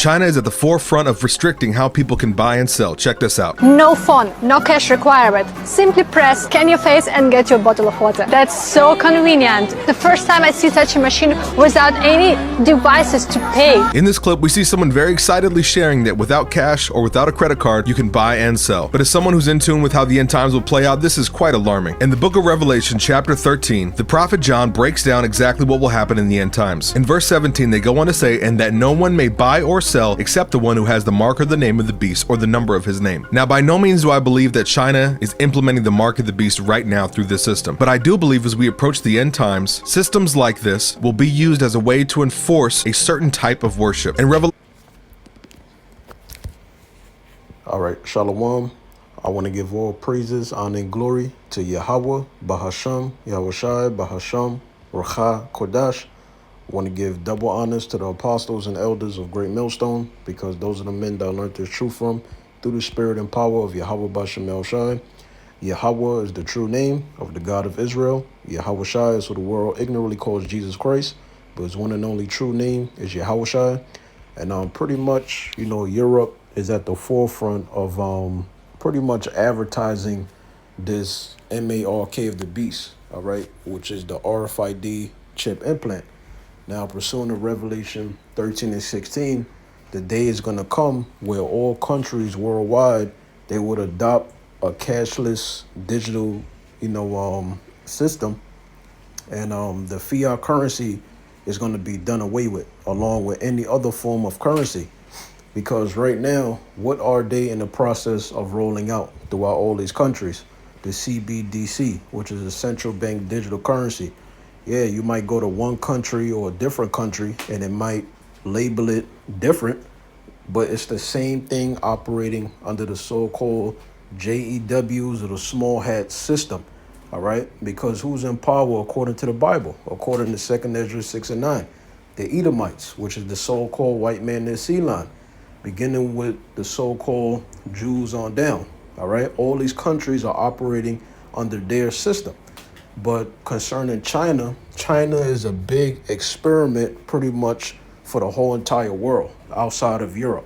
China is at the forefront of restricting how people can buy and sell. Check this out. No phone, no cash required. Simply press, scan your face and get your bottle of water. That's so convenient. The first time I see such a machine without any devices to pay. In this clip, we see someone very excitedly sharing that without cash or without a credit card, you can buy and sell. But as someone who's in tune with how the end times will play out, this is quite alarming. In the book of Revelation, chapter 13, the prophet John breaks down exactly what will happen in the end times. In verse 17, they go on to say, "And that no one may buy or sell except the one who has the mark or the name of the beast or the number of his name." Now, by no means do I believe that China is implementing the mark of the beast right now through this system. But I do believe as we approach the end times, systems like this will be used as a way to enforce a certain type of worship. And All right, Shalom. I want to give all praises, honor, and glory to Yahweh, Bahasham, Yahushai, Bahasham, Racha, Kodash. I want to give double honors to the apostles and elders of Great Millstone, because those are the men that I learned this truth from through the spirit and power of Yahweh Bashem El Shai. Yahweh is the true name of the God of Israel. Yahweh Shai is what the world ignorantly calls Jesus Christ, but his one and only true name is Yahweh Shai. And pretty much, Europe is at the forefront of pretty much advertising this MARK of the beast, all right, which is the RFID chip implant. Now, pursuant to Revelation 13 and 16, the day is going to come where all countries worldwide, they would adopt a cashless digital, system. And the fiat currency is going to be done away with, along with any other form of currency. Because right now, what are they in the process of rolling out throughout all these countries? The CBDC, which is a central bank digital currency. Yeah, you might go to one country or a different country and it might label it different, but it's the same thing operating under the so-called JEWs or the small hat system. All right, because who's in power according to the Bible? According to 2nd Ezra 6 and 9, the Edomites, which is the so-called white man in Ceylon, beginning with the so-called Jews on down. All right, all these countries are operating under their system. But concerning China, China is a big experiment pretty much for the whole entire world outside of Europe.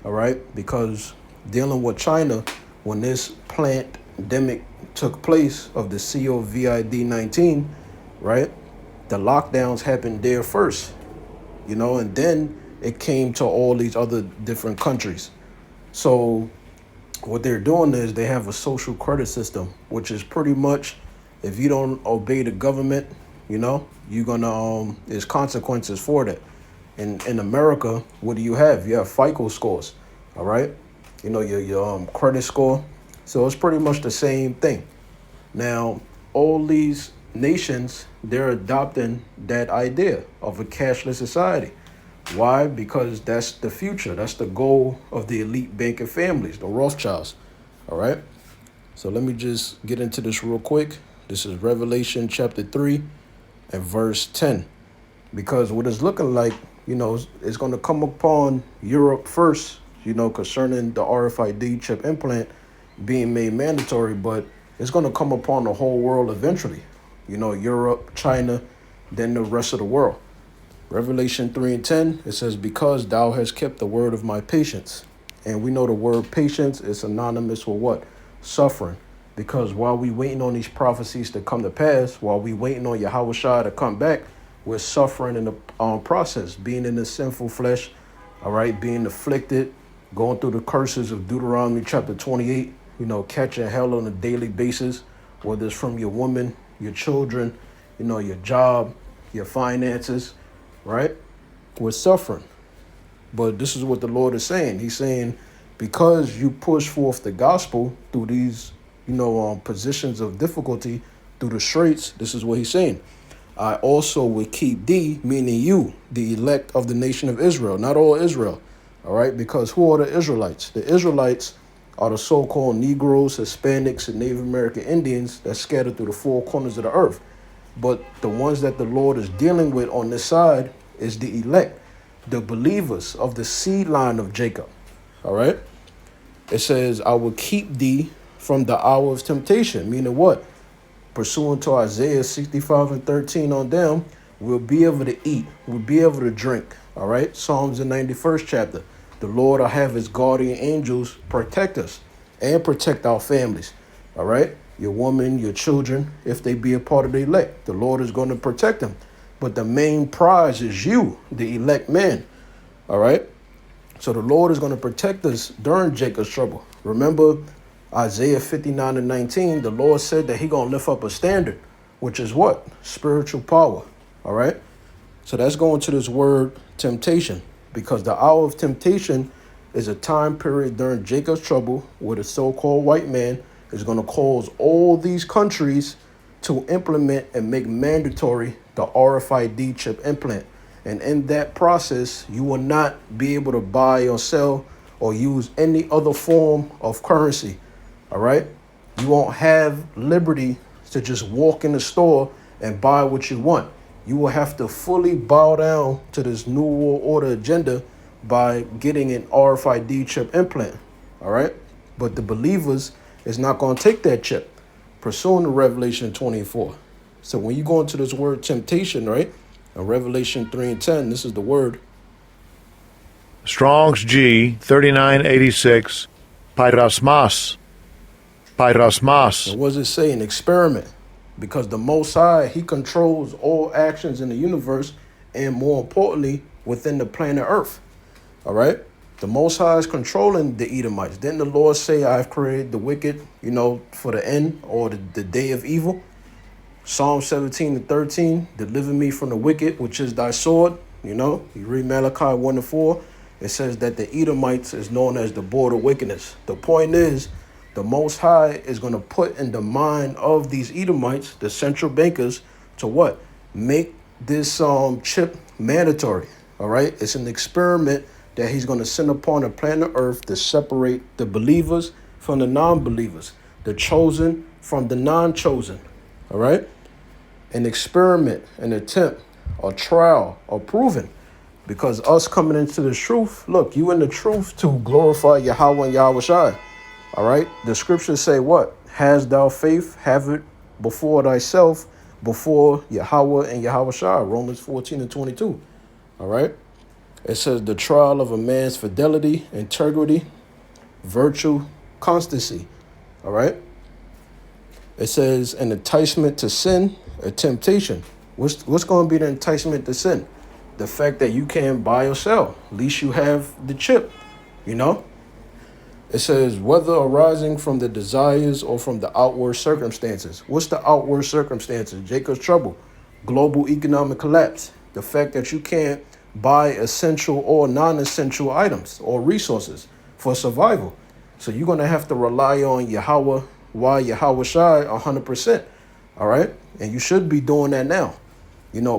All right, because dealing with China, when this pandemic took place of the COVID-19, right, the lockdowns happened there first, and then it came to all these other different countries. So what they're doing is they have a social credit system, which is pretty much, if you don't obey the government, you're gonna there's consequences for that. In America, what do you have? You have FICO scores, all right? Your credit score. So it's pretty much the same thing. Now, all these nations, they're adopting that idea of a cashless society. Why? Because that's the future. That's the goal of the elite banking families, the Rothschilds. All right. So let me just get into this real quick. This is Revelation chapter 3 and verse 10. Because what it's looking like, it's going to come upon Europe first, concerning the RFID chip implant being made mandatory, but it's going to come upon the whole world eventually. Europe, China, then the rest of the world. Revelation 3 and 10, it says, "Because thou hast kept the word of my patience." And we know the word patience is synonymous with what? Suffering. Because while we waiting on these prophecies to come to pass, while we waiting on Yahweh Shai to come back, we're suffering in the process, being in the sinful flesh, all right, being afflicted, going through the curses of Deuteronomy chapter 28, catching hell on a daily basis, whether it's from your woman, your children, your job, your finances, right? We're suffering. But this is what the Lord is saying. He's saying, because you push forth the gospel through these, positions of difficulty, through the straits, this is what he's saying. I also will keep thee, meaning you, the elect of the nation of Israel, not all Israel. All right, because who are the Israelites? The Israelites are the so-called Negroes, Hispanics, and Native American Indians that scattered through the four corners of the earth. But the ones that the Lord is dealing with on this side is the elect, the believers of the seed line of Jacob. All right. It says, I will keep thee from the hour of temptation. Meaning what? Pursuant to Isaiah 65 and 13 on down, we'll be able to eat. We'll be able to drink. All right. Psalms the 91st chapter. The Lord will have his guardian angels protect us and protect our families. All right? Your woman, your children, if they be a part of the elect, the Lord is going to protect them. But the main prize is you, the elect man. All right? So the Lord is going to protect us during Jacob's trouble. Remember Isaiah 59:19, the Lord said that he going to lift up a standard, which is what? Spiritual power. All right? So that's going to this word temptation, because the hour of temptation is a time period during Jacob's trouble where the so-called white man is going to cause all these countries to implement and make mandatory the RFID chip implant. And in that process, you will not be able to buy or sell or use any other form of currency. All right? You won't have liberty to just walk in the store and buy what you want. You will have to fully bow down to this New World Order agenda by getting an RFID chip implant. All right? But the believers is not going to take that chip, pursuing the Revelation 24. So when you go into this word temptation, right? In Revelation 3:10, this is the word. Strong's G 3986, Pyrasmas. Pyrasmas. And what does it say? An experiment. Because the Most High, he controls all actions in the universe and more importantly, within the planet Earth. All right? The Most High is controlling the Edomites. Didn't the Lord say, I've created the wicked, for the end or the day of evil? Psalm 17:13, deliver me from the wicked, which is thy sword. You read Malachi 1:4. It says that the Edomites is known as the border wickedness. The point is, the Most High is going to put in the mind of these Edomites, the central bankers, to what? Make this chip mandatory. All right? It's an experiment that he's going to send upon the planet Earth to separate the believers from the non-believers, the chosen from the non-chosen. All right? An experiment, an attempt, a trial, a proving. Because us coming into the truth, look, you in the truth to glorify Yahweh and Yahushua. All right? The scriptures say what? Has thou faith, have it before thyself, before Yahweh and Yahushua. Romans 14:22. All right? It says the trial of a man's fidelity, integrity, virtue, constancy. All right? It says an enticement to sin, a temptation. What's going to be the enticement to sin? The fact that you can't buy or sell. At least you have the chip, It says whether arising from the desires or from the outward circumstances. What's the outward circumstances? Jacob's trouble, global economic collapse. The fact that you can't buy essential or non-essential items or resources for survival. So you're going to have to rely on Yahweh, Yahushua 100%. All right? And you should be doing that now.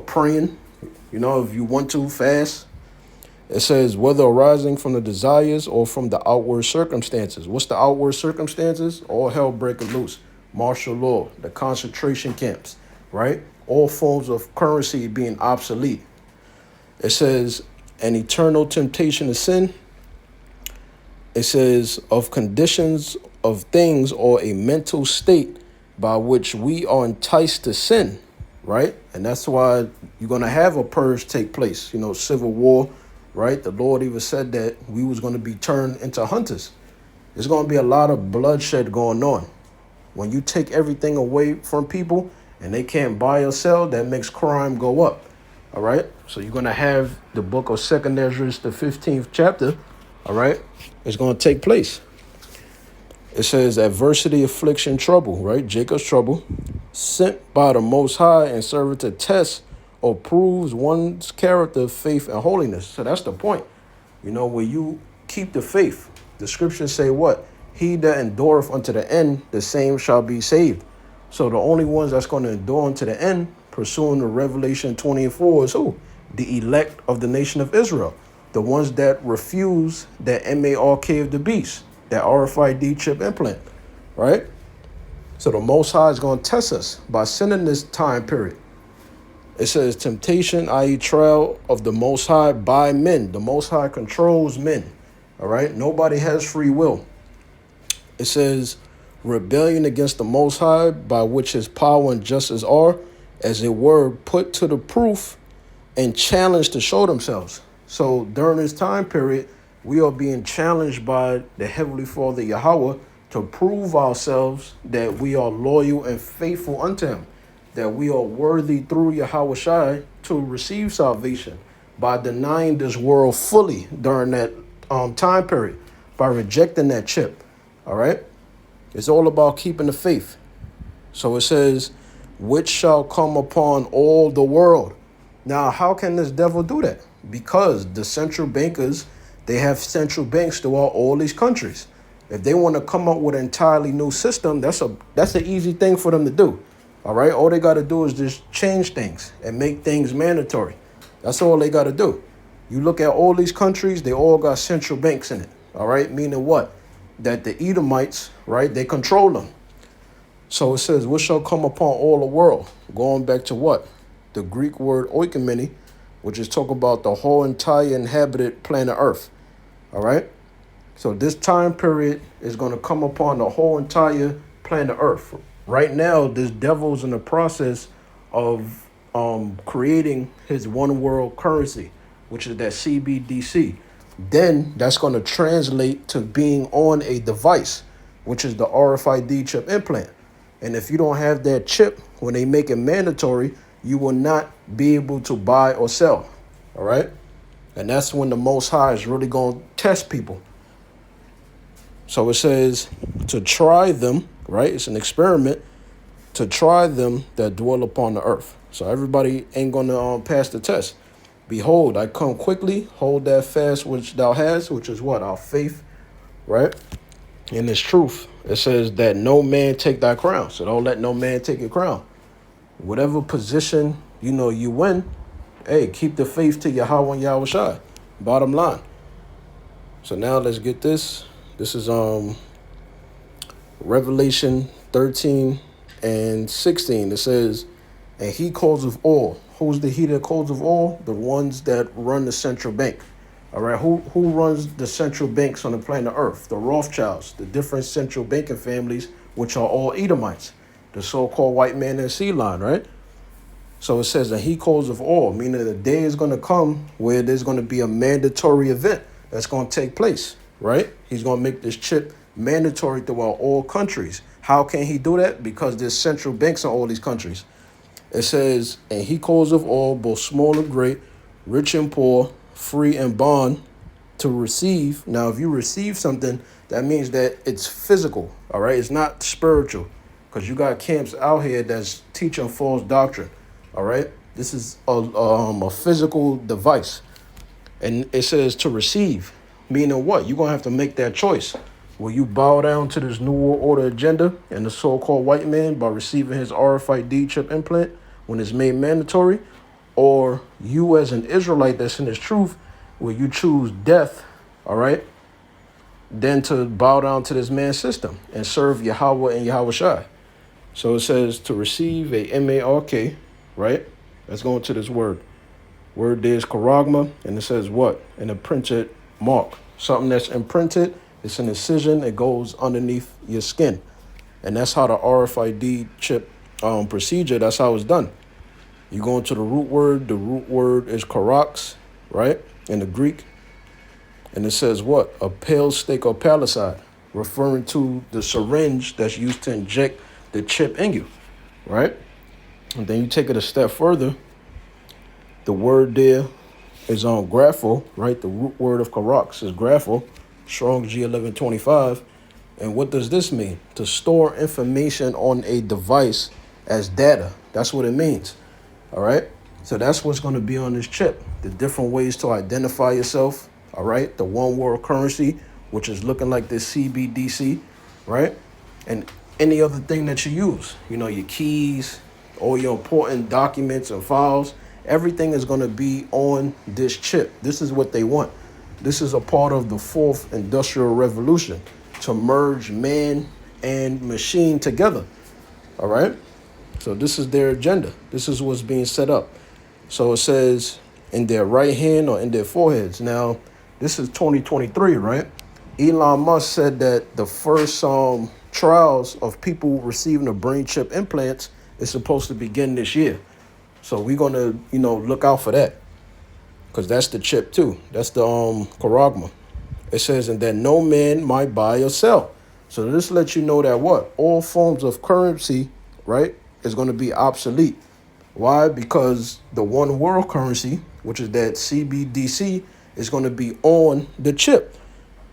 Praying, if you want to fast. It says whether arising from the desires or from the outward circumstances. What's the outward circumstances? All hell breaking loose. Martial law, the concentration camps, right? All forms of currency being obsolete. It says an eternal temptation to sin. It says of conditions of things or a mental state by which we are enticed to sin, right? And that's why you're going to have a purge take place, civil war, right? The Lord even said that we was going to be turned into hunters. There's going to be a lot of bloodshed going on. When you take everything away from people and they can't buy or sell, that makes crime go up. All right. So you're going to have the book of 2nd Ezra, the 15th chapter. All right. It's going to take place. It says adversity, affliction, trouble, right? Jacob's trouble, sent by the Most High and served to test or proves one's character, faith, and holiness. So that's the point. When you keep the faith, the scriptures say what? He that endureth unto the end, the same shall be saved. So the only ones that's going to endure unto the end, pursuing the Revelation 24 is who? The elect of the nation of Israel. The ones that refuse that MARK of the beast, that RFID chip implant, right? So the Most High is going to test us by sending this time period. It says temptation, i.e. trial of the Most High by men. The Most High controls men, all right? Nobody has free will. It says rebellion against the Most High, by which his power and justice are, as it were, put to the proof and challenged to show themselves. So during this time period, we are being challenged by the Heavenly Father Yahweh to prove ourselves that we are loyal and faithful unto him, that we are worthy through Yahweh Shai to receive salvation by denying this world fully during that time period, by rejecting that chip. All right? It's all about keeping the faith. So it says, which shall come upon all the world. Now, how can this devil do that? Because the central bankers, they have central banks throughout all these countries. If they want to come up with an entirely new system, that's an easy thing for them to do. All right, all they got to do is just change things and make things mandatory. That's all they got to do. You look at all these countries, they all got central banks in it. All right, meaning what? That the Edomites, right, they control them. So it says, what shall come upon all the world? Going back to what? The Greek word oikoumene, which is talking about the whole entire inhabited planet Earth. All right? So this time period is going to come upon the whole entire planet Earth. Right now, this devil's in the process of creating his one world currency, which is that CBDC. Then that's going to translate to being on a device, which is the RFID chip implant. And if you don't have that chip, when they make it mandatory, you will not be able to buy or sell. All right? And that's when the Most High is really going to test people. So it says to try them, right? It's an experiment to try them that dwell upon the earth. So everybody ain't going to pass the test. Behold, I come quickly. Hold that fast which thou hast, which is what? Our faith, right? And it's truth. It says that no man take thy crown. So don't let no man take your crown. Whatever position, you win, hey, keep the faith to Yahweh and Yahweh Shai. Bottom line. So now let's get this. This is Revelation 13 and 16. It says, and he calls of all. Who's the he that calls of all? The ones that run the central bank. All right, who runs the central banks on the planet Earth? The Rothschilds, the different central banking families, which are all Edomites, the so-called white man in the sea line, right? So it says that he calls of all, meaning the day is going to come where there's going to be a mandatory event that's going to take place, right? He's going to make this chip mandatory throughout all countries. How can he do that? Because there's central banks in all these countries. It says, and he calls of all, both small and great, rich and poor, free and bond, to receive. Now, if you receive something, that means that it's physical, all right? It's not spiritual, because you got camps out here that's teaching false doctrine, all right? This is a physical device. And it says to receive, meaning what? You're going to have to make that choice. Will you bow down to this New World Order agenda and the so-called white man by receiving his RFID chip implant when it's made mandatory? Or you as an Israelite that's in his truth, will you choose death, all right, then to bow down to this man's system and serve Yahweh and Yahweh Shai? So it says to receive a MARK, right? Let's go into this word. Word there is charagma, and it says what? An imprinted mark. Something that's imprinted, it's an incision, it goes underneath your skin. And that's how the RFID chip procedure, that's how it's done. You go into the root word is karax, right, in the Greek. And it says what? A pale stick or palisade, referring to the syringe that's used to inject the chip in you, right? And then you take it a step further. The word there is on grapho, right? The root word of karax is grapho, Strong G1125. And what does this mean? To store information on a device as data. That's what it means. All right. So that's what's going to be on this chip. The different ways to identify yourself. All right. The one world currency, which is looking like this CBDC. Right. And any other thing that you use, your keys, all your important documents and files, everything is going to be on this chip. This is what they want. This is a part of the fourth industrial revolution, to merge man and machine together. All right. So this is their agenda. This is what's being set up. So it says in their right hand or in their foreheads. Now, this is 2023, right? Elon Musk said that the first trials of people receiving the brain chip implants is supposed to begin this year. So we're going to, look out for that, because that's the chip too. That's the charagma. It says, and that no man might buy or sell. So this lets you know that what? All forms of currency, right, is going to be obsolete. Why? Because the one world currency, which is that CBDC, is going to be on the chip.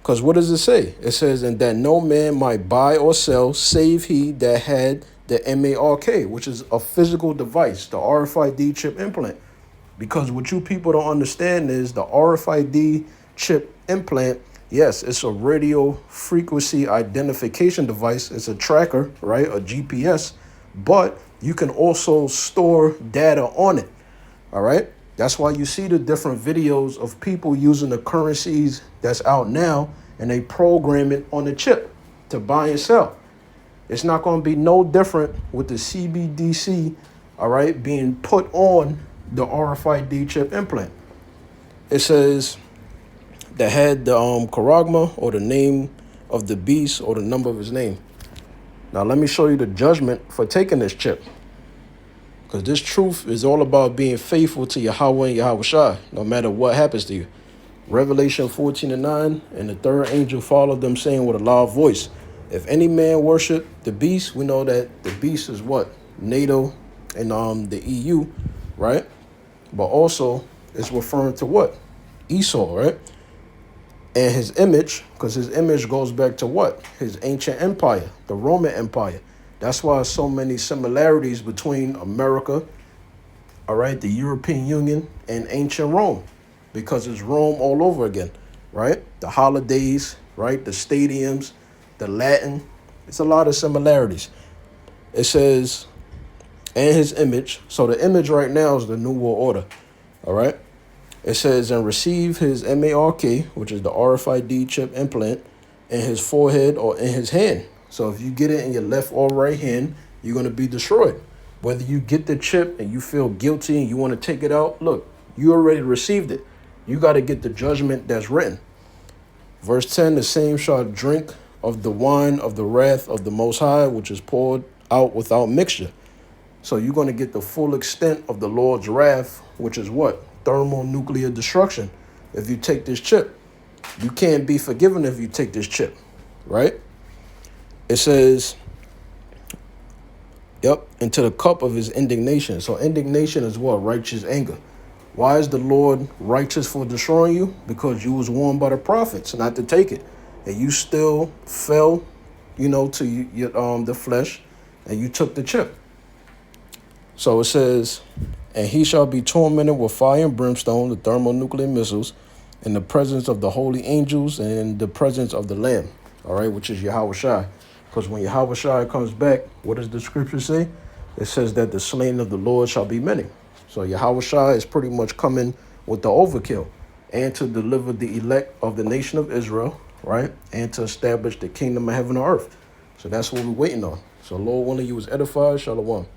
Because what does it say? It says, and that no man might buy or sell, save he that had the MARK, which is a physical device, the RFID chip implant. Because what you people don't understand is the RFID chip implant, yes, it's a radio frequency identification device. It's a tracker, right? A GPS, but you can also store data on it. All right. That's why you see the different videos of people using the currencies that's out now and they program it on the chip to buy and sell. It's not going to be no different with the CBDC, all right, being put on the RFID chip implant. It says that had the charagma or the name of the beast or the number of his name. Now let me show you the judgment for taking this chip. Because this truth is all about being faithful to Yahweh and Yahweh Shai, no matter what happens to you. Revelation 14:9, and the third angel followed them, saying with a loud voice, if any man worship the beast, we know that the beast is what? NATO and the EU, right? But also it's referring to what? Esau, right? And his image, because his image goes back to what? His ancient empire, the Roman Empire. That's why so many similarities between America, all right, the European Union, and ancient Rome, because it's Rome all over again, right? The holidays, right? The stadiums, the Latin. It's a lot of similarities. It says, and his image. So the image right now is the New World Order, all right? It says, and receive his MARK, which is the RFID chip implant, in his forehead or in his hand. So if you get it in your left or right hand, you're going to be destroyed. Whether you get the chip and you feel guilty and you want to take it out, look, you already received it. You got to get the judgment that's written. Verse 10, the same shall drink of the wine of the wrath of the Most High, which is poured out without mixture. So you're going to get the full extent of the Lord's wrath, which is what? Thermonuclear destruction. If you take this chip, you can't be forgiven if you take this chip, right? It says, yep, into the cup of his indignation. So indignation is what? Righteous anger. Why is the Lord righteous for destroying you? Because you was warned by the prophets not to take it. And you still fell, to your, the flesh, and you took the chip. So it says, and he shall be tormented with fire and brimstone, the thermonuclear missiles, in the presence of the holy angels and in the presence of the Lamb, all right, which is Yahweh Shai. Because when Yahweh Shai comes back, what does the scripture say? It says that the slain of the Lord shall be many. So Yahweh Shai is pretty much coming with the overkill and to deliver the elect of the nation of Israel, right? And to establish the kingdom of heaven and earth. So that's what we're waiting on. So Lord willing, you was edified. Shalom.